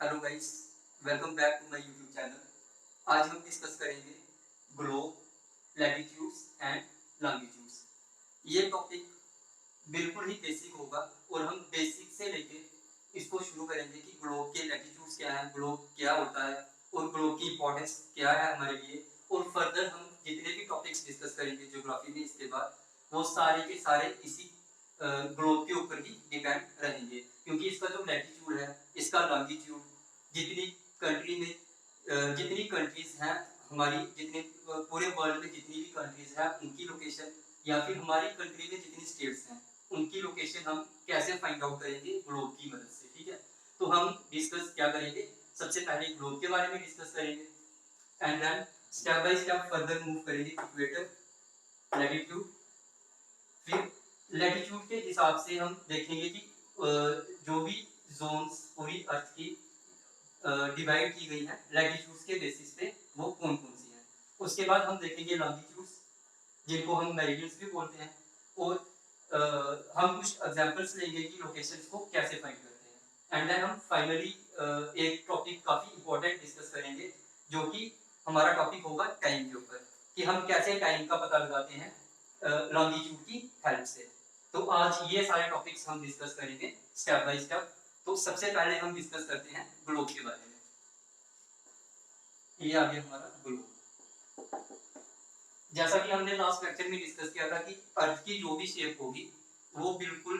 Hello guys, welcome back to my YouTube channel. आज हम discuss करेंगे ग्लोब, लैटिट्यूड्स एंड लॉन्गिट्यूड्स। ये topic बिल्कुल ही बेसिक होगा और हम बेसिक से लेके इसको शुरू करेंगे कि ग्लोब के लैटिट्यूड्स क्या है, ग्लोब क्या होता है और ग्लोब की इंपॉर्टेंस क्या है हमारे लिए। और फर्दर हम जितने भी टॉपिक्स डिस्कस करेंगे ज्योग्राफी में इसके बाद, वो सारे के सारे इसी ग्लोब के ऊपर ही डिपेंड रहेंगे, क्योंकि इसका जो लैटिट्यूड है, इसका लॉन्गिट्यूड, जितनी कंट्री में जितनी कंट्रीज हैं हमारी, जितने पूरे वर्ल्ड में जितनी भी कंट्रीज हैं उनकी लोकेशन, या फिर हमारी कंट्री में जितनी स्टेट्स हैं उनकी लोकेशन हम कैसे फाइंड आउट करेंगे ग्लोब की मदद से। ठीक है, तो हम डिस्कस क्या करेंगे, सबसे पहले ग्लोब के बारे में डिस्कस करेंगे and then step by step further move करेंगे इक्वेटर, लैटिट्यूड। फिर लैटिट्यूड के हिसाब से हम देखेंगे कि जो भी जोन्स पूरी अर्थ की डिवाइड की गई है लैटिट्यूड्स के बेसिस पे, वो कौन कौन सी हैं। उसके बाद हम देखेंगे लॉन्गिट्यूड्स, जिनको हम मेरिडियंस भी बोलते हैं, और हम कुछ एग्जांपल्स लेंगे कि लोकेशंस को कैसे फाइंड करते हैं। एंड देन हम फाइनली एक टॉपिक काफी इंपॉर्टेंट डिस्कस करेंगे, जो कि हमारा टॉपिक होगा टाइम के ऊपर, कि हम कैसे टाइम का पता लगाते हैं लॉन्गिट्यूड की हेल्प से। तो आज ये सारे टॉपिक्स हम डिस्कस करेंगे स्टेप बाय स्टेप। तो सबसे पहले हम डिस्कस करते हैं ग्लोब के बारे में। ये आ गया हमारा ग्लोब। जैसा कि हमने लास्ट लेक्चर में डिस्कस किया था कि अर्थ की जो भी शेप होगी वो बिल्कुल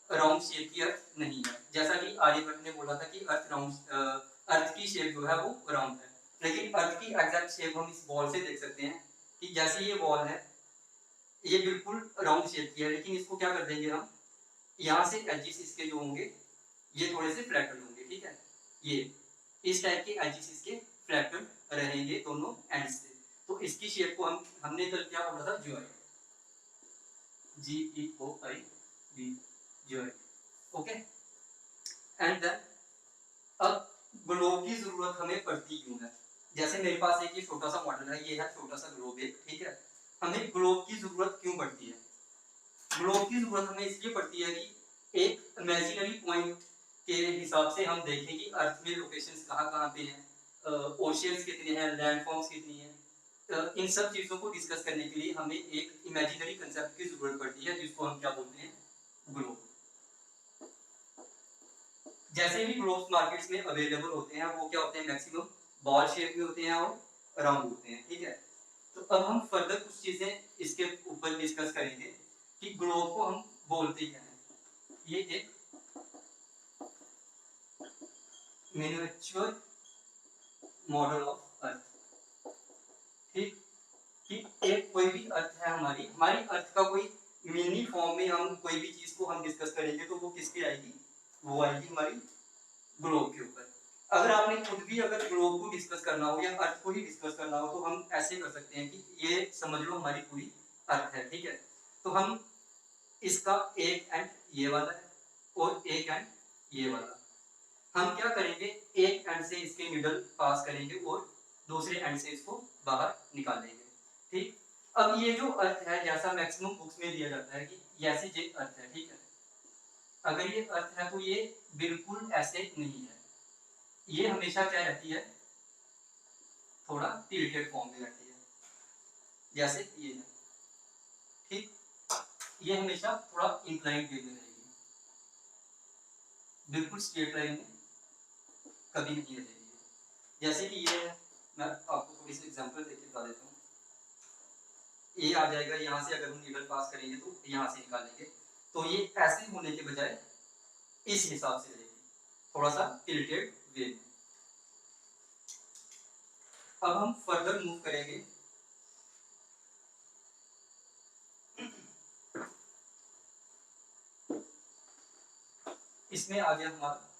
राउंड शेप की अर्थ नहीं है। जैसा कि आर्यभट्ट ने बोला था कि अर्थ की शेप जो है वो राउंड है, लेकिन अर्थ की एग्जैक्ट शेप हम इस बॉल से देख सकते हैं कि जैसे ये बॉल है, ये बिल्कुल राउंड शेप की है, लेकिन इसको क्या कर देंगे हम, यहाँ से एजेस इसके जो होंगे ये थोड़े से फ्लैटन होंगे। ठीक है, ये इस टाइप के एजेस इसके फ्लैटन रहेंगे दोनों एंड से। तो इसकी शेप को हमने कल क्या बोला था, ज्वाइड, GEOID, ज्वाइड। ओके, एंड देन अब ग्लोब की जरूरत हमें पड़ती क्यों है। जैसे मेरे पास एक ये छोटा सा मॉडल है, ये है छोटा सा ग्लोब एक। ठीक है, हमें ग्लोब की जरूरत क्यों पड़ती है। ग्लोब की जरूरत हमें इसलिए पड़ती है कि एक इमेजिनरी पॉइंट के हिसाब से हम देखें कि अर्थ में लोकेशंस कहाँ कहाँ पे हैं, ओशियंस कितने हैं, लैंडफॉर्म्स कितनी हैं। इन सब चीजों को डिस्कस करने के लिए हमें एक इमेजिनरी कंसेप्ट की जरूरत पड़ती है, जिसको हम क्या बोलते हैं, ग्लोब। जैसे भी ग्लोब्स मार्केट्स में अवेलेबल होते हैं वो क्या होते हैं, मैक्सिमम बॉल शेप में होते हैं और राउंड होते हैं। ठीक है, तो अब हम फर्दर कुछ चीजें इसके ऊपर डिस्कस करेंगे कि ग्लोब को हम बोलते क्या हैं। ये एक मिनिएचर मॉडल ऑफ अर्थ। ठीक, कि एक कोई भी अर्थ है, हमारी हमारी अर्थ का कोई मिनी फॉर्म में हम कोई भी चीज को हम डिस्कस करेंगे तो वो किसकी आएगी, वो आएगी हमारी ग्लोब के ऊपर। अगर आपने खुद भी अगर ग्लोब को डिस्कस करना हो या अर्थ को ही डिस्कस करना हो तो हम ऐसे कर सकते हैं कि ये समझ लो हमारी पूरी अर्थ है। ठीक है, तो हम इसका एक एंड ये वाला है और एक एंड ये वाला, हम क्या करेंगे, एक एंड से इसके मिडल पास करेंगे और दूसरे एंड से इसको बाहर निकालेंगे। ठीक, अब ये जो अर्थ है, जैसा मैक्सिमम बुक्स में दिया जाता है कि ऐसे ये अर्थ है। ठीक है, अगर ये अर्थ है तो ये बिल्कुल ऐसे नहीं है, ये हमेशा क्या रहती है, थोड़ा टिल्टेड फॉर्म में रहती है, जैसे ये है। ठीक, ये हमेशा थोड़ा इंक्लाइंड वे में रहेगी, बिल्कुल स्ट्रेट लाइन में कभी नहीं रहेगी। जैसे कि ये है, मैं आपको थोड़ी सी एग्जांपल देके बता देता हूँ। ये आ जाएगा, यहाँ से अगर हम नीडल पास करेंगे तो यहाँ से निकालेंगे, तो ये ऐसे होने के बजाय इस हिसाब से रहेगी, थोड़ा सा टिल्टेड वे में। अब हम फर्दर मूव करेंगे। इसमें आ गया हमारा,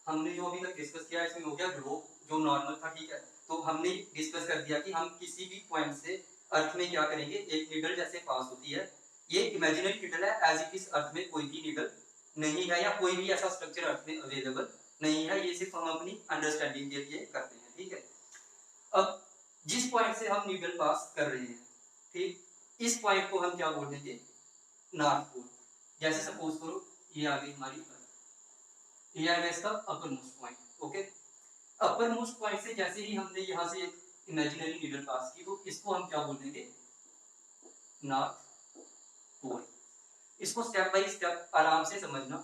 हमने जो अभी तक डिस्कस किया इसमें हो गया ग्लोब जो नॉर्मल था। ठीक है, तो हमने डिस्कस कर दिया कि हम किसी भी पॉइंट से अर्थ में क्या करेंगे, एक नीडल जैसे पास होती है। ये इमेजिनरी नीडल है, एज इट इज अर्थ में कोई भी नीडल नहीं है या कोई भी ऐसा स्ट्रक्चर अर्थ में अवेलेबल नहीं है, ये सिर्फ हम अपनी अंडरस्टैंडिंग के लिए करते हैं। ठीक है, अब जिस पॉइंट से हम नीडल पास कर रहे हैं, ठीक, इस पॉइंट को हम क्या बोल देंगे, नॉर्थ पोल। जैसे सपोज करो ये आ गई हमारी अर्थ, ये आ गया इसका upper most point. Okay, upper most point से जैसे ही हमने यहाँ से एक इमेजिनरी नीडल पास की तो इसको हम क्या बोल देंगे, नॉर्थ पोल। इसको स्टेप बाय स्टेप आराम से समझना,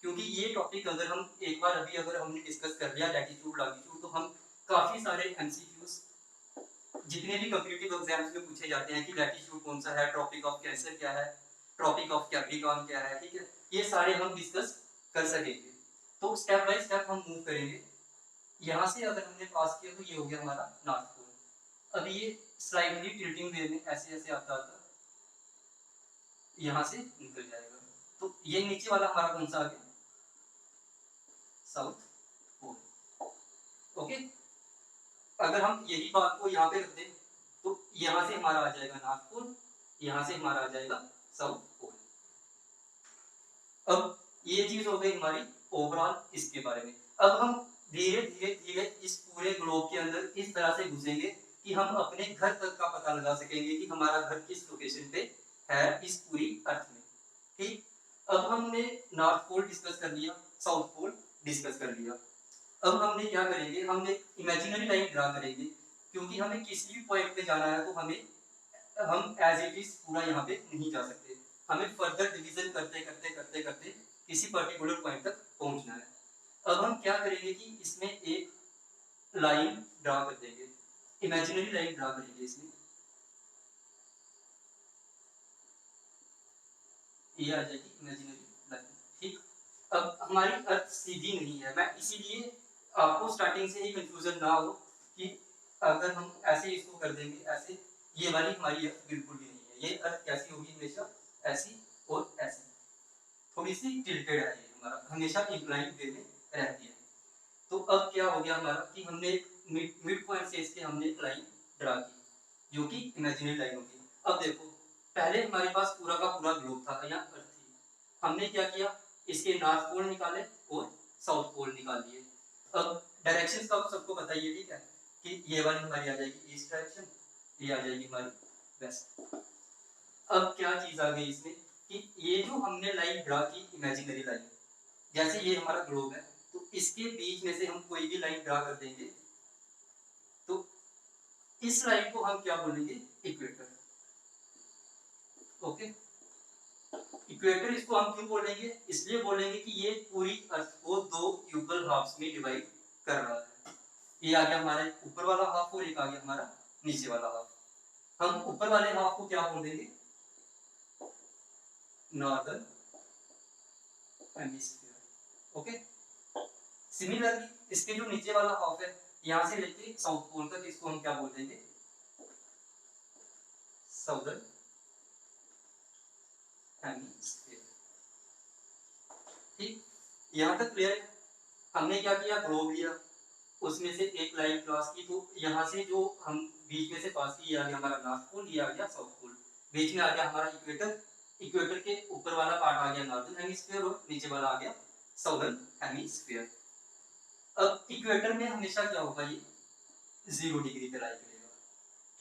क्योंकि ये टॉपिक अगर हम एक बार अभी अगर हमने डिस्कस कर लिया लैटिट्यूड लॉन्गिट्यूड, तो हम काफी सारे एमसीक्यूज जितने भी कॉम्पिटिटिव एग्जाम्स में पूछे जाते हैं कि लैटिट्यूड कौन सा है, ट्रॉपिक ऑफ कैंसर क्या है, ट्रॉपिक ऑफ कैप्रिकॉर्न क्या है, ठीक है, ये सारे हम डिस्कस कर सकेंगे। तो स्टेप बाय स्टेप हम मूव करेंगे। यहाँ से अगर हमने पास किया तो ये हो गया हमारा नॉर्थ पोल। अब ये स्लाइडली टिल्टिंग वे में ऐसे ऐसे आता आता यहाँ से निकल जाएगा। तो ये नीचे वाला हमारा कौन सा आ गया, साउथ पोल। ओके, अगर हम यही बात को यहाँ पे रख दें तो यहाँ से हमारा आ जाएगा नॉर्थ पोल, यहाँ से हमारा आ जाएगा साउथ पोल। अब ये चीज हो गई हमारी ओवरऑल इसके बारे में। अब हम धीरे धीरे धीरे इस पूरे ग्लोब के अंदर इस तरह से घुसेंगे कि हम अपने घर तक का पता लगा सकेंगे कि हमारा घर किस लोकेशन पे है इस पूरी अर्थ में। ठीक, अब हमने नॉर्थ पोल डिस्कस कर लिया, साउथ पोल डिस्कस कर लिया। अब हमने क्या करेंगे, हमने इमेजिनरी लाइन ड्रा करेंगे, क्योंकि हमें किसी भी पॉइंट पे जाना है तो हमें हम एज इट इज पूरा यहाँ पे नहीं जा सकते, हमें फर्दर डिवीजन करते करते करते करते किसी पर्टिकुलर पॉइंट तक पहुंचना है। अब हम क्या करेंगे कि इसमें एक लाइन ड्रा कर देंगे, इमेजिनरी लाइन ड्रा करेंगे इसमें, ये आ जाएगी इमेजिनरी लाइन। ठीक, अब हमारी अर्थ सीधी नहीं है, मैं इसीलिए आपको स्टार्टिंग से ही कंफ्यूजन ना हो कि अगर हम ऐसे इसको कर देंगे ऐसे, ये वाली हमारी अर्थ बिल्कुल भी नहीं है। ये अर्थ कैसी होगी, हमेशा ऐसी और ऐसी, थोड़ी सी टिल्टेड है, ये हमारा हमेशा इंक्लाइंड वे में रहती है। तो अब क्या हो गया हमारा कि हमने मिड पॉइंट से इसके हमने एक लाइन ड्रा की जो कि इमेजिनरी लाइन होगी। अब देखो, पहले हमारे पास पूरा का पूरा ग्लोब था, यहाँ अर्थ थी, हमने क्या किया, इसके नॉर्थ पोल निकाले और साउथ पोल निकाल दिए। अब डायरेक्शंस का सबको पता ही है, ठीक है, कि ये वाली हमारी आ जाएगी ईस्ट डायरेक्शन, ये आ जाएगी हमारी वेस्ट। अब क्या चीज आ गई इसमें कि ये जो हमने लाइन ड्रा की इमेजिनरी लाइन, जैसे ये हमारा ग्लोब है तो इसके बीच में से हम कोई भी लाइन ड्रा कर देंगे तो इस लाइन को हम क्या बोलेंगे, इक्वेटर। ओके, इक्वेटर इसको हम क्यों बोलेंगे, इसलिए बोलेंगे कि ये पूरी अर्थ को दो इक्वल हाफ्स में डिवाइड कर रहा है। ये आ गया हमारा ऊपर वाला हाफ और एक आ गया हमारा नीचे वाला हाफ। हम ऊपर वाले हाफ को क्या बोल देंगे, नॉर्दर्न हेमिस्फीयर। ओके, सिमिलरली इसके जो नीचे वाला हाफ है, यहां से लेके साउथ पोल तक, इसको हम क्या बोल देंगे, साउदर्न हेमिस्फीयर। ठीक, यहां तक क्लियर है। हमने क्या किया, ग्लोब लिया, उसमें से एक लाइन क्रॉस की, तो यहाँ से जो हम बीच में से पास की, ये आ गया हमारा नॉर्थ पोल, ये आ गया साउथ पोल, बीच में आ गया हमारा इक्वेटर, इक्वेटर के ऊपर वाला पार्ट आ गया नॉर्दर्न हेमिस्फीयर और नीचे वाला आ गया साउदर्न हेमिस्फीयर। अब इक्वेटर में हमेशा क्या होगा, ये 0 डिग्री पे लाई करेगा।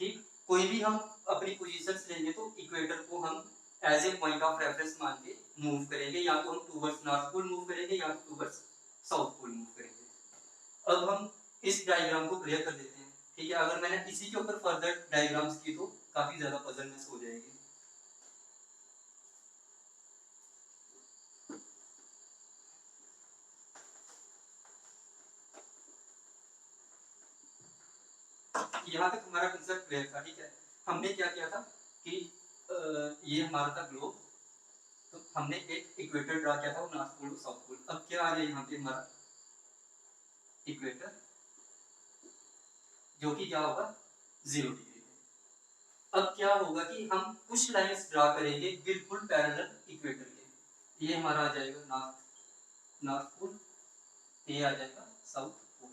ठीक, कोई भी हम अपनी पोजीशंस लेंगे तो इक्वेटर को हम as a point of reference मान के मूव करेंगे, या तो हम टूवर्ड्स नॉर्थ पोल मूव करेंगे या तो टूवर्ड्स साउथ पोल मूव करेंगे। अब हम इस डायग्राम को क्लियर कर देते हैं, ठीक है, अगर मैंने इसी के ऊपर फर्दर डायग्राम्स की तो काफी ज्यादा पजलनेस हो जाएगी। यहाँ तक हमारा कंसेप्ट क्लियर था, ठीक है। हमने क्या किया था कि ये हमारा था ग्लोब, तो हमने एक इक्वेटर ड्रा किया था, नॉर्थ पोल साउथ पोल। अब क्या आ गया यहाँ पे हमारा इक्वेटर, जो कि क्या होगा 0 डिग्री पे। अब क्या होगा कि हम कुछ लाइंस ड्रा करेंगे बिल्कुल पैरेलल इक्वेटर के, ये हमारा आ जाएगा नॉर्थ पोल, ये आ जाएगा साउथ पोल।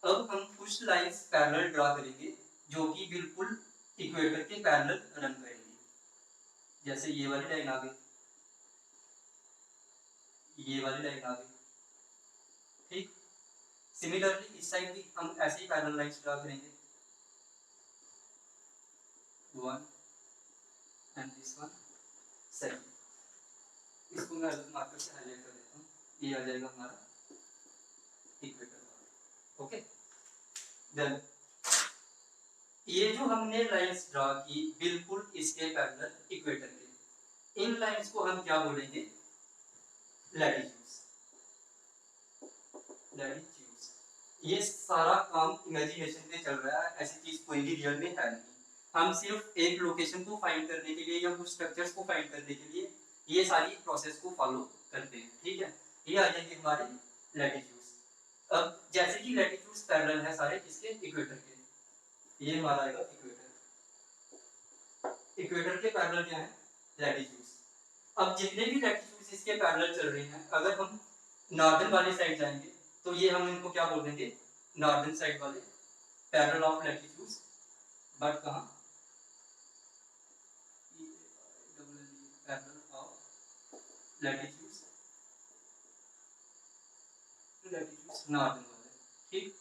अब हम कुछ लाइंस पैरेलल ड्रा करेंगे जो कि बिल्कुल इक्वेटर के पैरेलल रन करेंगे, जैसे ये वाली लाइन आ गई, ये वाली लाइन आ गई। ठीक, सिमिलरली इस साइड भी हम ऐसे ही पैरेलल लाइंस ड्रा करेंगे, 1 एंड दिस वन, सेकंड। इसको मैं अलग मार्कर से हाईलाइट कर देता हूँ, ये आ जाएगा हमारा इक्वेटर। ओके, देन ये जो हमने लाइंस ड्रा की बिल्कुल इसके पैरेलल इक्वेटर के, इन लाइंस को हम क्या बोलेंगे, लैटिट्यूड्स। लैटिट्यूड्स, ये सारा काम इमेजिनेशन में चल रहा है, ऐसी चीज कोई भी रियल में है नहीं। हम सिर्फ एक लोकेशन को फाइंड करने के लिए या कुछ स्ट्रक्चर्स को फाइंड करने के लिए ये सारी प्रोसेस को फॉलो करते हैं, ठीक है। ये आ जाएंगे हमारे लैटिट्यूड्स। अब जैसे कि लैटिट्यूड्स पैरेलल है सारे किसके, इक्वेटर के, ये हमारा आएगा इक्वेटर। इक्वेटर के पैरेलल क्या है, लैटिट्यूड्स। अब जितने भी लैटिट्यूड्स इसके पैरेलल चल रहे हैं, अगर हम नॉर्दर्न वाले साइड जाएंगे तो ये हम इनको क्या बोल देंगे, नॉर्दर्न साइड वाले पैरेलल ऑफ लैटिट्यूड्स। बट कहाँ, parallel of latitudes, latitudes northern वाले, ठीक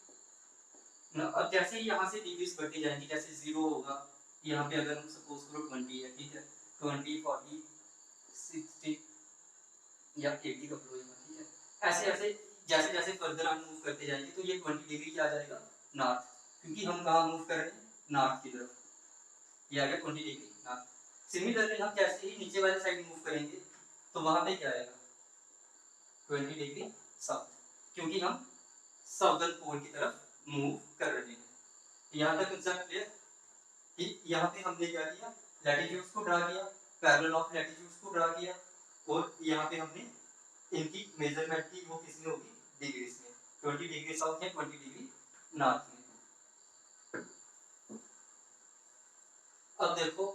ना। अब जैसे ही यहाँ से डिग्रीज बढ़ती जाएंगी, जैसे 0 होगा, यहाँ पे अगर हम सपोज करो 20 है, ठीक है, 20, 40, 60 या 80 का फ्लो यहाँ, ठीक है। ऐसे ऐसे जैसे जैसे फर्दर हम मूव करते जाएंगे तो ये 20 डिग्री क्या आ जाएगा, नॉर्थ, क्योंकि हम कहाँ मूव कर रहे हैं, नॉर्थ की तरफ, ये आ गया 20 डिग्री नॉर्थ। सिमिलरली हम जैसे ही नीचे वाले साइड मूव करेंगे तो वहां पे क्या आएगा, 20 डिग्री साउथ, क्योंकि हम साउदर्न पोल की तरफ मूव कर रहे हैं। यहाँ तक कंसेप्ट क्लियर कि यहाँ पे हमने क्या किया, लैटिट्यूड्स को ड्रा किया, पैरेलल ऑफ लैटिट्यूड्स को ड्रा किया, और यहाँ पे हमने इनकी मेजरमेंट की, वो किसमें होगी, डिग्रीज में, 20 डिग्री साउथ या 20 डिग्री नॉर्थ में। अब देखो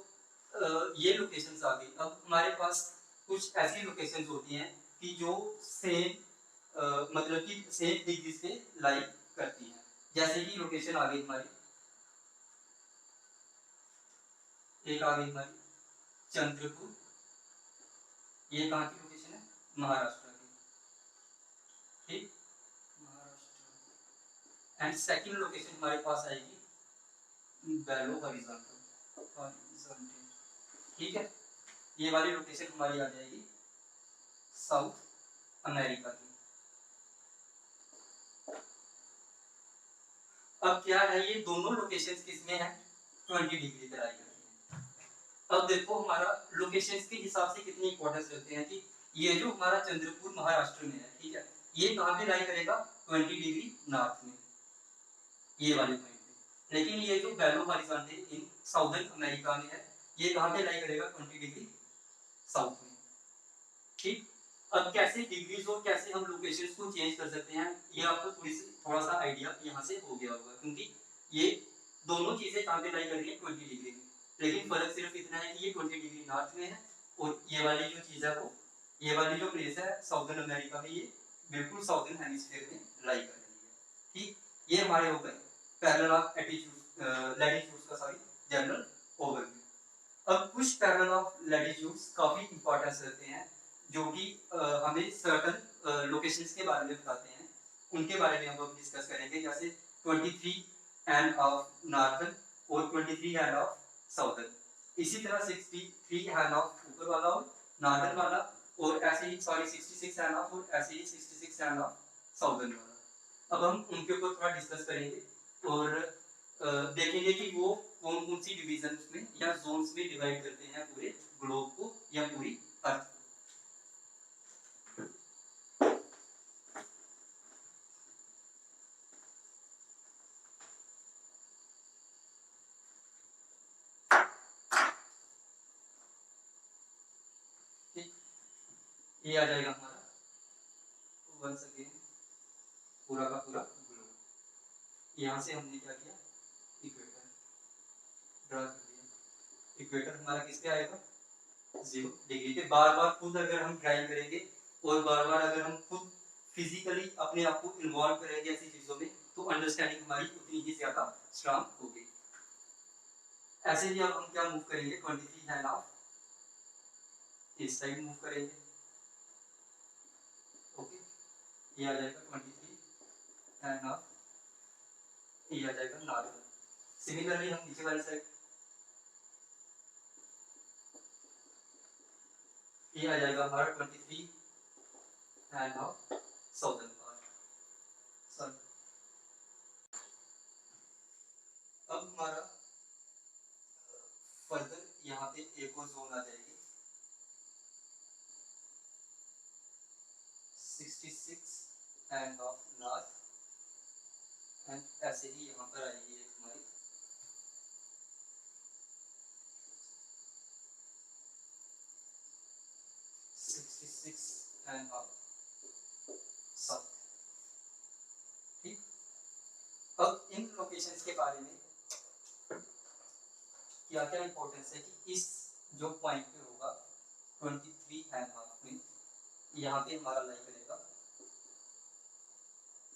ये लोकेशंस आ गई। अब हमारे पास कुछ ऐसी लोकेशंस होती हैं कि जो सेम मतलब कि सेम डिग्री से लाई करती हैं। जैसे कि लोकेशन आ गई हमारी, एक आ गई हमारी चंद्रपुर, ये कहाँ की लोकेशन है, महाराष्ट्र की, ठीक, महाराष्ट्र। एंड सेकंड लोकेशन हमारे पास आएगी बेलो हॉरिजॉन्टल, ठीक है। ये वाली लोकेशन हमारी आ जाएगी साउथ अमेरिका की। अब क्या है, ये दोनों लोकेशंस किसमें है, 20 डिग्री पे लाई करती हैं। अब देखो हमारा लोकेशंस के हिसाब से कितनी इंपॉर्टेंस रखते हैं कि ये जो हमारा चंद्रपुर महाराष्ट्र में है, ठीक है, ये कहाँ पे लाई करेगा, 20 डिग्री नॉर्थ में, ये वाले पॉइंट पे। लेकिन ये जो बेलो हॉरिजॉन्टल इन साउदर्न अमेरिका में है, ये कहाँ पे लाई करेगा, 20 डिग्री साउथ में, ठीक। अब कैसे डिग्रीज और कैसे हम लोकेशंस को चेंज कर सकते हैं, ये आपको थोड़ा सा आइडिया यहाँ से हो गया होगा, क्योंकि ये दोनों चीजें कहाँ पे लाई कर रही है, 20 डिग्री में। लेकिन फर्क सिर्फ इतना है कि ये 20 डिग्री नॉर्थ में है, और ये वाली जो चीज है वो, ये वाली जो प्लेस है साउदर्न अमेरिका में, ये बिल्कुल साउदर्न हेमिस्फीयर में लाई कर रही है, ठीक। ये हमारे हो गए पैरेलल ऑफ एटीट्यूड लैटिट्यूड्स का सॉरी जनरल ओवरव्यू। अब कुछ पैरेलल ऑफ लैटिट्यूड्स काफी इंपॉर्टेंस रखते हैं, जो कि हमें सर्टन लोकेशंस के बारे में बताते हैं, उनके बारे में हम लोग डिस्कस करेंगे। जैसे 23 एंड ऑफ नॉर्थर्न और 23 एंड ऑफ साउदर्न, इसी तरह 63 एंड ऑफ ऊपर वाला और नॉर्थर्न वाला, और ऐसे ही सॉरी 66 एंड ऑफ, और ऐसे ही 66 एंड ऑफ साउदर्न वाला। अब हम उनके ऊपर थोड़ा डिस्कस करेंगे और देखेंगे कि वो कौन कौन सी डिविजन में या जोन्स में डिवाइड करते हैं पूरे ग्लोब को या पूरी अर्थ को। ये आ जाएगा हमारा वंस अगेन पूरा का पूरा ग्लोब। यहाँ से हमने क्या किया, इक्वेटर ड्रा कर दिया। इक्वेटर हमारा किस पे आएगा, 0 डिग्री पे। बार बार खुद अगर हम ट्राई करेंगे और बार बार अगर हम खुद फिजिकली अपने आप को इन्वॉल्व करेंगे ऐसी चीजों में, तो अंडरस्टैंडिंग हमारी उतनी ही ज्यादा स्ट्रांग होगी। ऐसे ही अब हम क्या मूव करेंगे, 23 हैंड ऑफ इस साइड मूव करेंगे, ओके। ये आ जाएगा 23 एंड ऑफ, ये आ जाएगा नॉर्थ। सिमिलरली हम नीचे वाली साइड, ये आ जाएगा हमारा 23 एंड ऑफ साउदर्न पार्ट, सन। अब हमारा फर्दर यहाँ पे एक और जोन आ जाएगी 66 एंड ऑफ नॉर्थ, एंड ऐसे ही यहाँ पर आएगी एक हमारी 66 एंड ऑफ साउथ। ठीक, अब इन लोकेशंस के बारे में क्या क्या इंपॉर्टेंस है कि इस जो पॉइंट पे होगा 23 एंड हाफ में, यहाँ पे हमारा लाई करेगा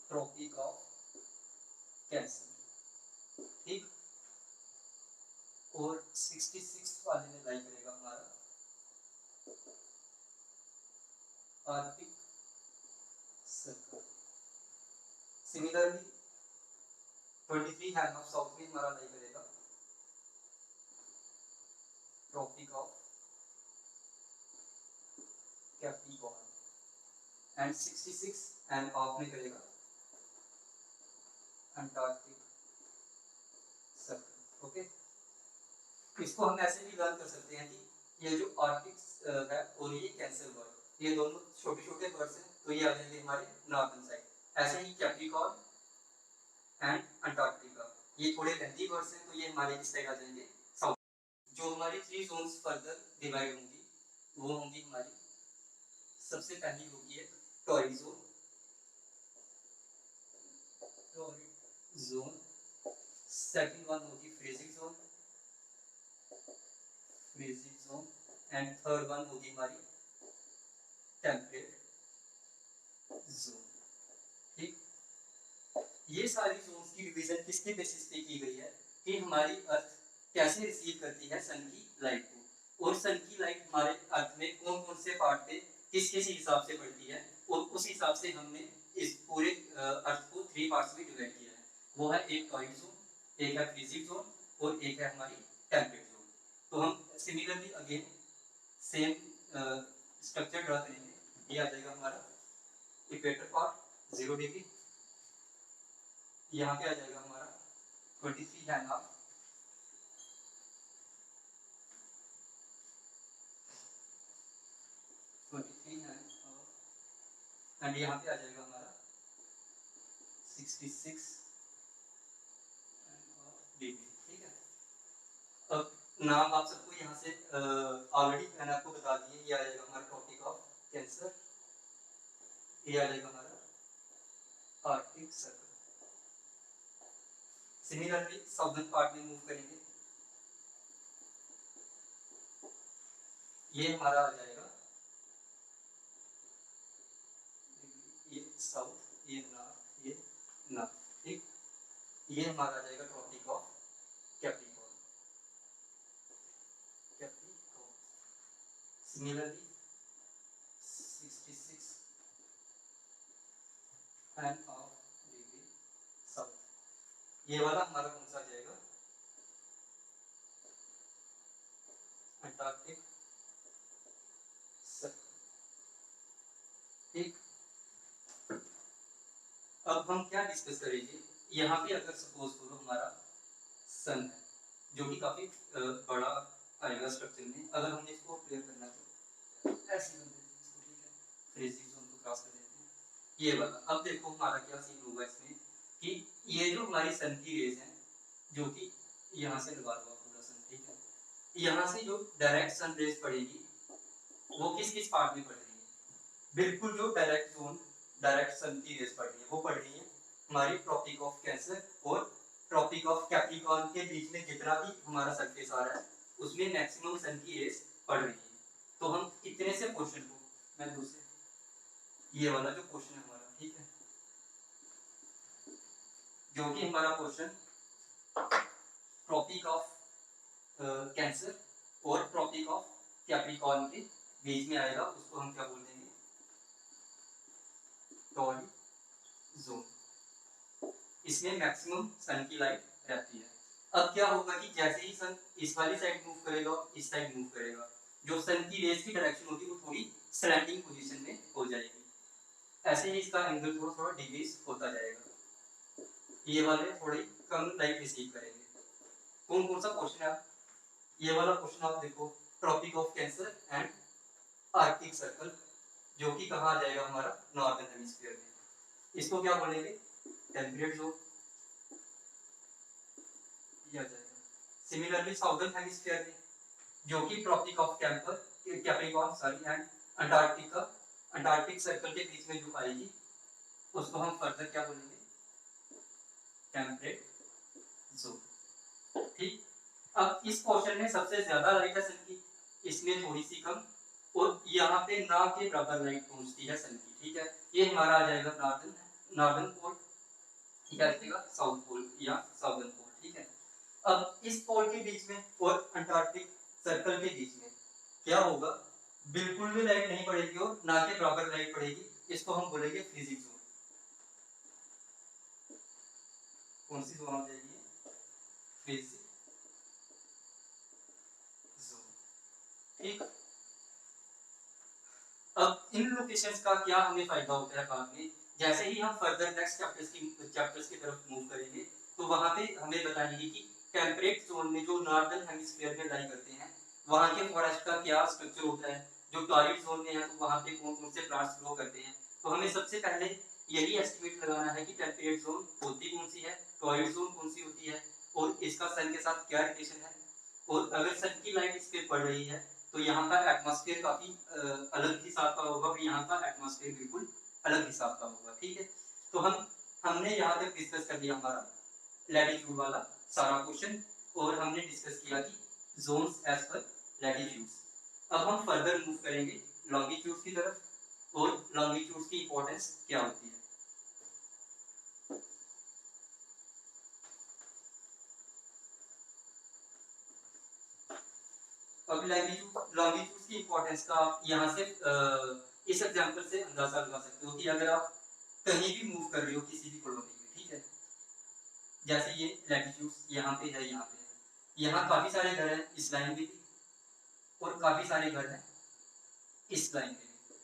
ट्रॉपिक ऑफ कैंसर। ठीक, और 66 वाले में लाई करेगा हमारा Arctic circle. Similarly 23 and half south में हमारा लाई करेगा tropic of Capricorn, and 66 and half में करेगा अंटार्कटिक सर्कल। ओके, इसको हम ऐसे भी लर्न कर सकते हैं कि ये जो आर्कटिक है और ये कैंसर वर्ड, ये दोनों छोटे छोटे वर्ड्स हैं, तो ये आ जाएंगे हमारे नॉर्थन साइड। ऐसे ही कैप्रिकॉर्न एंड अंटार्कटिका, ये थोड़े लेंथी वर्ड्स हैं, तो ये हमारे किस साइड आ जाएंगे, साउथ। जो हमारी 3 जोन्स फर्दर डिवाइड होंगी वो होंगी हमारी, सबसे पहली होगी है torrid zone, torrid zone. Second one होगी freezing zone, freezing zone, and third one होगी हमारी टेम्परेट जोन। ठीक, ये सारी जोन्स की डिवीजन किसके बेसिस पे की गई है कि हमारी अर्थ कैसे रिसीव करती है सन की लाइट को, और सन की लाइट हमारे अर्थ में कौन कौन से पार्ट पे किस किस हिसाब से पड़ती है, और उस हिसाब से हमने इस पूरे अर्थ को 3 पार्ट्स में डिवाइड किया है। वो है एक टॉरिड जोन, एक है फ्रीजिंग जोन, और एक है हमारी टेम्परेट जोन। तो हम similarly again same structure draw करेंगे। ये आ जाएगा हमारा इक्वेटर पार्ट 0 डिग्री, यहाँ पे आ जाएगा हमारा 23 हैंड हाफ, एंड यहाँ पे आ जाएगा हमारा 66 डिग्री। ठीक है, अब नाम आप सबको यहाँ से ऑलरेडी मैंने आपको बता दिए। ये आ जाएगा हमारा टॉपिक ऑफ कैंसर, ये आ जाएगा हमारा Arctic circle. Similarly southern part में मूव करेंगे, ये हमारा आ जाएगा ये साउथ, ये नॉर्थ, ये नॉर्थ। ठीक, ये हमारा आ जाएगा tropic of Capricorn, Capricorn. Similarly 66 and half degree south, ये वाला हमारा कौन सा आ जाएगा, अंटार्कटिक सर्कल। ठीक, अब हम क्या डिस्कस करेंगे, यहाँ पे अगर सपोज करो हमारा सन है जो कि काफी बड़ा आएगा स्ट्रक्चर में, अगर हमने इसको क्लियर करना तो ऐसे कर देते हैं इसको। ठीक है, फ्रीजिंग जोन को क्रॉस कर देते हैं, ये वाला। अब देखो हमारा क्या सीन होगा इसमें कि ये जो हमारी सन की रेज है, जो कि यहाँ से लगा हुआ पूरा सन। ठीक है, यहाँ से जो डायरेक्ट सन रेज पड़ेगी वो किस किस पार्ट में पड़ रही है, बिल्कुल जो डायरेक्ट जोन डायरेक्ट सन की रेज पड़ रही है वो पड़ रही है हमारी ट्रॉपिक ऑफ कैंसर और ट्रॉपिक ऑफ कैप्रिकॉर्न के बीच में जितना भी हमारा सरफेस आ रहा है उसमें मैक्सिमम सन की रेज पड़ रही है। तो हम इतने से पोर्शन को, मैं दूसरे ये वाला जो पोर्शन है हमारा, ठीक है, जो कि हमारा पोर्शन ट्रॉपिक ऑफ कैंसर और ट्रॉपिक ऑफ कैप्रिकॉर्न के बीच में आएगा, उसको हम क्या बोल देंगे, टॉरिड जोन। इसमें मैक्सिमम सन की लाइट रहती है। अब क्या होगा कि जैसे ही सन इस वाली साइड मूव करेगा और इस साइड मूव करेगा, जो सन की रेज की डायरेक्शन होगी वो थोड़ी स्लैंटिंग पोजीशन में हो जाएगी। ऐसे ही इसका एंगल थोड़ा थोड़ा डिक्रीज होता जाएगा। ये वाले थोड़ी कम लाइट रिसीव करेंगे। कौन कौन सा क्वेश्चन है? ये वाला क्वेश्चन आप देखो, tropic of cancer and Arctic circle, जो कि कहाँ आ जाएगा हमारा नॉर्दर्न हेमिस्फीयर में। इसको क्या बोलेंगे? टेम्परेट जोन, ये आ जाएगा। सिमिलरली साउदर्न हेमिस्फीयर में, जो कि tropic of Capricorn sorry and Antarctic circle के बीच में जो आएगी, उसको हम फर्दर क्या बोलेंगे? Temperate zone. ठीक। अब इस क्वेश्चन में सबसे ज्यादा लाइट है सन की, इसमें थोड़ी सी कम, और यहाँ पे ना के बराबर लाइट पहुंचती है सन की। ठीक है, ये हमारा आ जाएगा नॉर्दर्न पोल, क्या लिखेगा? साउथ पोल या साउदर्न पोल। ठीक है, अब इस पोल के बीच में और अंटार्कटिक सर्कल के बीच में क्या होगा? बिल्कुल भी लाइट नहीं पड़ेगी और ना के बराबर लाइट पड़ेगी। इसको हम बोलेंगे फ्रीजिंग जोन। कौन सी जोन आ जाएगी? Freezing zone. ठीक। अब इन लोकेशंस का क्या हमें फायदा होता है बाद में? जैसे ही हम फर्दर नेक्स्ट चैप्टर्स की तरफ मूव करेंगे, तो वहां पे हमें बताएंगे कि टेम्परेट जोन में जो नॉर्दर्न हेमिस्फीयर में लाई करते हैं, वहां के फॉरेस्ट का क्या स्ट्रक्चर होता है। जो टॉरिड जोन में है, तो वहां पे कौन कौन से प्लांट्स ग्रो करते हैं। तो हमें सबसे पहले यही एस्टिमेट लगाना है कि टेम्परेट जोन होती कौन सी है, टॉरिड जोन कौन सी होती है, और इसका सन के साथ क्या रिलेशन है। और अगर सन की लाइट इस पे पड़ रही है, तो यहाँ का एटमॉस्फेयर काफी अलग हिसाब का होगा, और यहाँ का एटमॉस्फेयर बिल्कुल अलग हिसाब का होगा। ठीक है, तो हमने यहाँ तक डिस्कस कर लिया हमारा लैटिट्यूड वाला सारा क्वेश्चन, और हमने डिस्कस किया कि जोन्स एज पर लैटिट्यूड्स। अब हम फर्दर मूव करेंगे लॉन्गिट्यूड्स की तरफ, और लॉन्गिट्यूड्स की इंपॉर्टेंस क्या होती है। अब लॉन्गिट्यूड्स की इंपॉर्टेंस का आप यहाँ से इस एग्जांपल से अंदाजा लगा सकते हो कि अगर आप कहीं भी मूव कर रहे हो किसी भी कॉलोनी में, ठीक है, जैसे ये लैटिट्यूड्स यहाँ पे है, यहाँ पे है, यहाँ काफी सारे घर हैं इस लाइन पे भी, और काफी सारे घर हैं इस लाइन पे भी।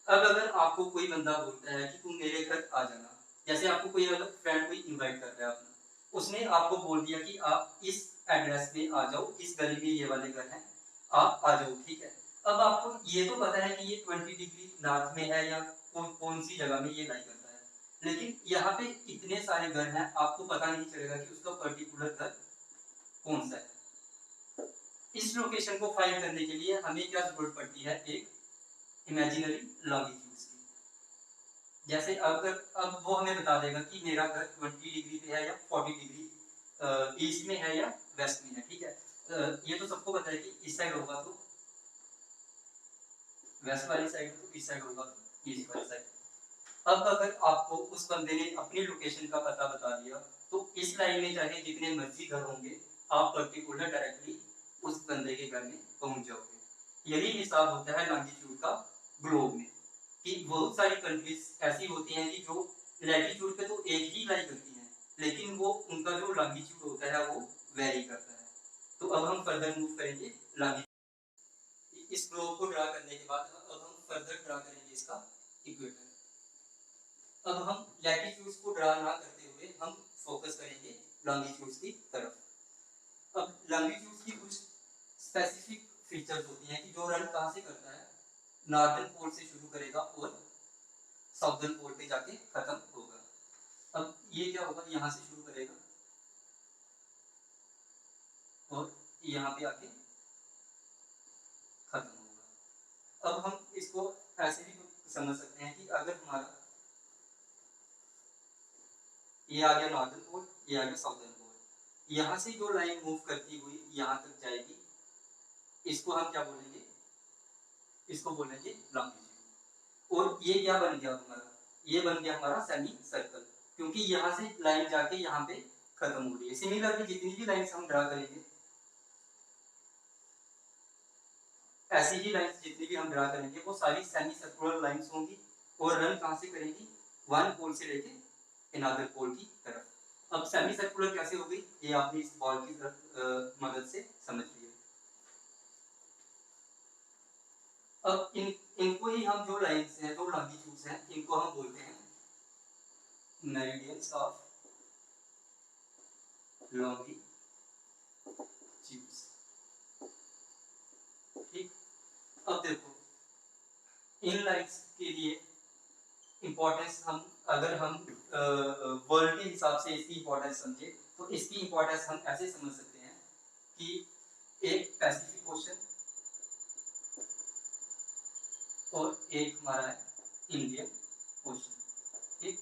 अब अगर आपको कोई बंदा बोलता है कि तुम मेरे घर आ जाना, जैसे आपको कोई अगर फ्रेंड कोई इनवाइट कर रहा है अपना, उसने आपको बोल दिया कि आप इस एड्रेस पे आ जाओ, इस गली में ये वाले घर हैं, आप आ जाओ। ठीक है, अब आपको ये तो पता है कि ये 20 डिग्री नॉर्थ में है, या कौन सी जगह में ये लाई करता है, लेकिन यहाँ पे इतने सारे घर हैं, आपको पता नहीं चलेगा कि उसका पर्टिकुलर घर कौन सा है। इस लोकेशन को फाइंड करने के लिए हमें क्या जरूरत पड़ती है? एक इमेजिनरी लॉन्गिट्यूड्स की। जैसे अगर अब वो हमें बता देगा कि मेरा घर 20 डिग्री पे है, या 40 डिग्री ईस्ट में है, या वेस्ट में है। ठीक है, ये तो सबको पता है कि इस साइड होगा तो वेस्ट वाली साइड, तो इस साइड होगा तो ईस्ट वाली साइड। अब अगर आपको उस बंदे ने अपनी लोकेशन का पता बता दिया, तो इस लाइन में चाहे जितने मर्जी घर होंगे, आप पर्टिकुलर डायरेक्टली उस बंदे के घर में पहुंच जाओगे। यही हिसाब होता है लॉन्गिट्यूड का ग्लोब में, कि बहुत सारी कंट्रीज ऐसी होती हैं कि जो लैटिट्यूड पे तो एक ही लाई करती हैं, लेकिन वो उनका जो लॉन्गिट्यूड होता है वो वेरी करता है। तो अब हम फर्दर मूव करेंगे लॉन्गिट्यूड। इस ग्लोब को ड्रा करने के बाद अब हम फर्दर ड्रा करेंगे इसका इक्वेटर। अब हम लैटिट्यूड्स को ड्रा ना करते हुए हम फोकस करेंगे लॉन्गिट्यूड्स की तरफ। अब लॉन्गिट्यूड्स की कुछ स्पेसिफिक फीचर्स होती हैं कि जो रन कहाँ से करता है, नॉर्दर्न पोल से शुरू करेगा और साउदर्न पोल पे जाके खत्म होगा। अब ये क्या होगा, यहाँ से शुरू करेगा और यहाँ पे आके खत्म होगा। अब हम इसको ऐसे भी समझ सकते हैं कि अगर हमारा ये आ गया नॉर्दर्न पोल, ये आ गया साउदर्न पोल, यहाँ से जो लाइन मूव करती हुई यहाँ तक जाएगी, इसको हम क्या बोलेंगे? इसको बोलेंगे लॉन्गिट्यूड। और ये क्या बन गया हमारा? ये बन गया हमारा सेमी सर्कल, क्योंकि यहाँ से लाइन जाके यहाँ पे खत्म हो रही है। सिमिलरली जितनी भी लाइंस हम ड्रा करेंगे, ऐसी ही लाइंस जितनी भी हम ड्रा करेंगे, वो सारी सेमी सर्कुलर लाइंस होंगी, और रन कहाँ से करेंगी? वन पोल से लेके अनदर पोल की तरफ। अब सेमी सर्कुलर कैसे होगी, ये आपने इस बॉल की तरफ मदद से समझ लिया। अब इनको ही हम जो लाइंस हैं, जो लॉन्गिट्यूड्स हैं, इनको हम बोलते हैं मेरिडियंस ऑफ लॉन्गिट्यूड्स। ठीक, अब देखो इन लाइन्स के लिए इम्पोर्टेंस हम अगर हम वर्ल्ड के हिसाब से इसकी इम्पोर्टेंस समझे तो इसकी इम्पोर्टेंस हम ऐसे समझ सकते हैं कि एक पैसिफिक ओशन और एक हमारा है इंडियन ओशन। ठीक,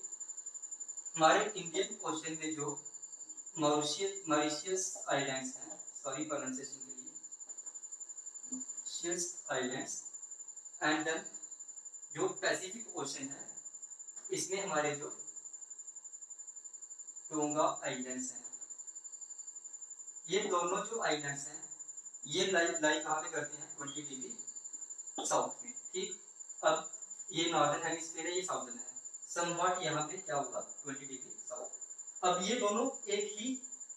हमारे इंडियन ओशन में जो मॉरिशियस आइलैंड्स हैं, सॉरी प्रोनाउंसिएशन के लिए, मॉरिशियस आइलैंड्स, एंड देन जो पैसिफिक ओशन है इसमें हमारे जो टोंगा आइलैंड्स हैं, ये दोनों जो आइलैंड्स हैं ये लाई कहाँ पे करते हैं 20 डिग्री साउथ में। ठीक, अब ये नॉर्दर्न हेमिस्फीयर है, ये साउदर्न है, समवॉट यहाँ पे क्या होगा 20 डिग्री साउथ। अब ये दोनों एक ही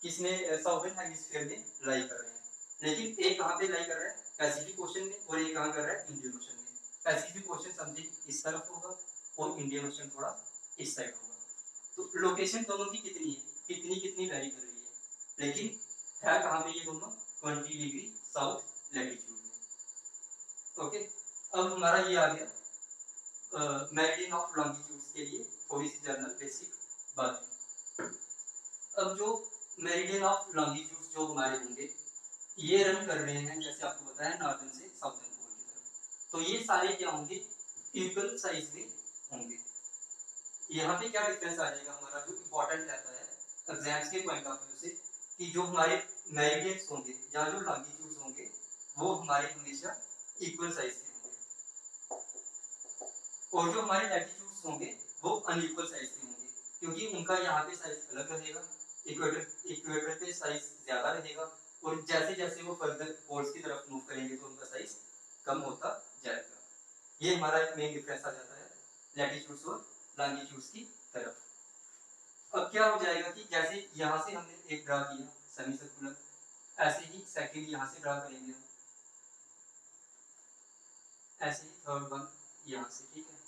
किसमें साउदर्न हेमिस्फीयर में लाई कर रहे हैं, लेकिन एक कहाँ पे लाई कर रहा है पैसिफिक ओशन में और एक कहाँ कर रहा है इंडियन ओशन में। पैसिफिक ओशन समथिंग इस तरफ होगा और इंडियन ओशन थोड़ा इस साइड होगा। तो लोकेशन दोनों की कितनी है, कितनी कितनी वेरी कर रही है, लेकिन है कहाँ पे ये दोनों 20 डिग्री साउथ लैटिट्यूड में। ओके, अब हमारा ये आ गया मेरिडियन ऑफ लॉन्गिट्यूड्स के लिए थोड़ी सी जनरल बेसिक बातें। अब जो मेरिडियन ऑफ लॉन्गिट्यूड्स जो हमारे होंगे ये रन कर रहे हैं जैसे आपको पता है नॉर्दर्न से साउदर्न पोल की तरफ, तो ये सारे क्या होंगे इक्वल साइज में होंगे। यहाँ पे क्या डिफरेंस आ जाएगा हमारा जो इम्पोर्टेंट रहता है एग्जाम्स के पॉइंट ऑफ व्यू से, कि जो हमारे मेरिडियंस होंगे या जो लॉन्गिट्यूड्स होंगे वो हमारे हमेशा इक्वल साइज के होंगे, और जो हमारे लैटिट्यूड्स होंगे वो अनइक्वल साइज के होंगे, क्योंकि उनका यहाँ पे साइज अलग रहेगा, इक्वेटर पे साइज ज्यादा रहेगा, और जैसे जैसे वो फर्दर पोल्स की तरफ मूव करेंगे तो उनका साइज कम होता जाएगा। ये हमारा एक मेन डिफरेंस आ जाता है लैटिट्यूड्स और लॉन्गिट्यूड्स की तरफ। अब क्या हो जाएगा कि जैसे यहाँ से हमने एक ड्रा किया सेमी सर्कुलर, ऐसे ही सेकंड यहाँ से ड्रा करेंगे हम, ऐसे ही थर्ड वन यहाँ से। ठीक है,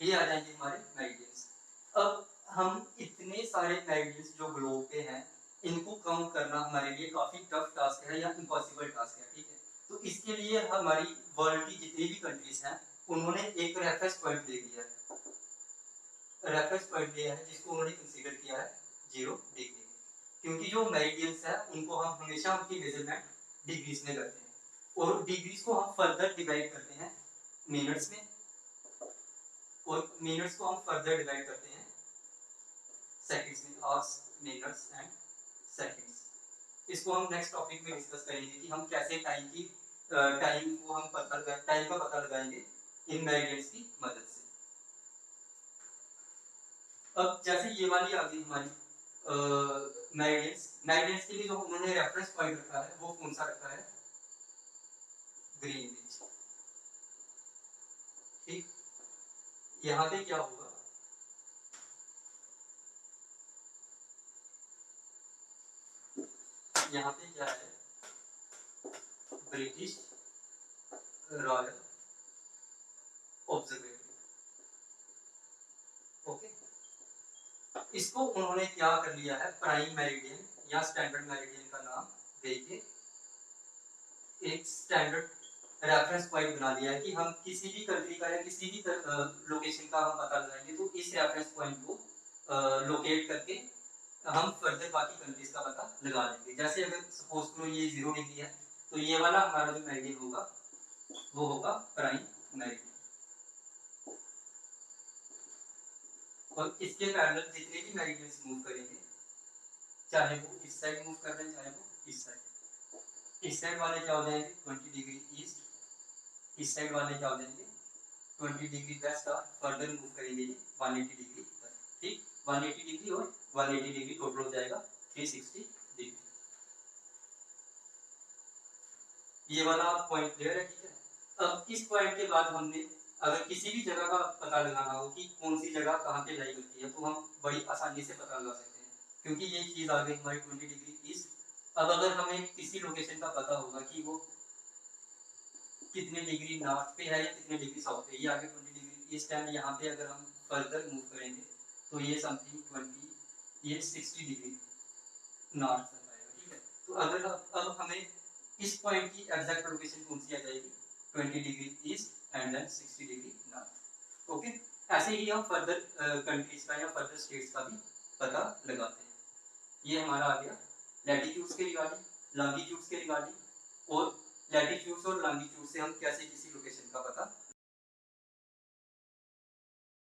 ये आ जाएंगे हमारे मेरिडियंस। अब हम इतने सारे मेरिडियंस जो ग्लोब पे हैं इनको काउंट करना हमारे लिए काफी टफ टास्क है या इम्पॉसिबल टास्क है। ठीक है, तो इसके लिए हमारी वर्ल्ड की जितनी भी कंट्रीज हैं उन्होंने एक रेफरेंस पॉइंट ले लिया है, रेफरेंस पॉइंट लिया है जिसको उन्होंने कंसीडर किया है 0 डिग्री, क्योंकि जो मेरिडियंस है उनको हम हमेशा उनकी मेजरमेंट डिग्रीज में करते हैं, और डिग्रीज को हम फर्दर डिवाइड करते हैं मिनट्स में, और मिनट्स को हम फर्दर डिवाइड करते हैं सेकंड्स में, आवर्स मिनट्स एंड सेकंड्स। इसको हम नेक्स्ट टॉपिक में डिस्कस करेंगे कि हम कैसे टाइम को हम टाइम का पता लगाएंगे इन मेरिडियंस की मदद से। अब जैसे ये वाली आ गई हमारी मेरिडियंस के लिए जो उन्होंने रेफरेंस पॉइंट रखा है वो कौन सा रखा है, ग्रीनविच। ठीक, यहाँ पे क्या होगा, यहाँ पे क्या है ब्रिटिश रॉयल ऑब्जर्वेटरी। ओके, इसको उन्होंने क्या कर लिया है प्राइम मेरिडियन या स्टैंडर्ड मेरिडियन का नाम देके एक स्टैंडर्ड रेफरेंस पॉइंट बना दिया है कि हम किसी भी कंट्री का या किसी भी लोकेशन का हम पता लगाएंगे तो इस रेफरेंस पॉइंट को लोकेट करके हम फर्दर बाकी कंट्रीज का पता लगा लेंगे। जैसे अगर सपोज करो ये 0 डिग्री है तो ये वाला हमारा जो मेरिडियन होगा वो होगा प्राइम मेरिडियन, और इसके पैरेलल जितने भी मेरिडियंस मूव करेंगे चाहे वो इस साइड मूव कर रहे हैं चाहे वो इस साइड वाले क्या हो जाएंगे 20 डिग्री ईस्ट, इस साइड वाले क्या हो जाएंगे 20 डिग्री वेस्ट, और फर्दर मूव करेंगे ये 180 डिग्री तक। ठीक, 180 डिग्री और 180 डिग्री टोटल हो जाएगा 360 डिग्री। ये वाला पॉइंट क्लियर है। ठीक है, अब इस पॉइंट के बाद हमने अगर किसी भी जगह का पता लगाना हो कि कौन सी जगह कहाँ पे लाई करती है तो हम बड़ी आसानी से पता लगा सकते हैं, क्योंकि ये चीज आ गई हमारी 20 डिग्री ईस्ट। अब अगर हमें किसी लोकेशन का पता होगा कि वो कितने डिग्री नॉर्थ पे है या कितने डिग्री साउथ पे, ये आगे 20 डिग्री ईस्ट है, यहाँ पे अगर हम फर्दर मूव करेंगे तो ये समथिंग 20, ये 60 डिग्री नॉर्थ आएगा, ठीक है। तो अगर अब हमें इस पॉइंट की एग्जैक्ट लोकेशन कौन सी आ जाएगी, 20 degree east and then 60 degree north. Okay, ऐसे ही हम फर्दर कंट्रीज का या फर्दर स्टेट्स का भी पता लगाते हैं। ये हमारा आ गया लैटिट्यूड्स के रिगार्डिंग, लॉन्गिट्यूड्स के रिगार्डिंग, और लैटिट्यूड्स और लॉन्गिट्यूड से हम कैसे किसी लोकेशन का पता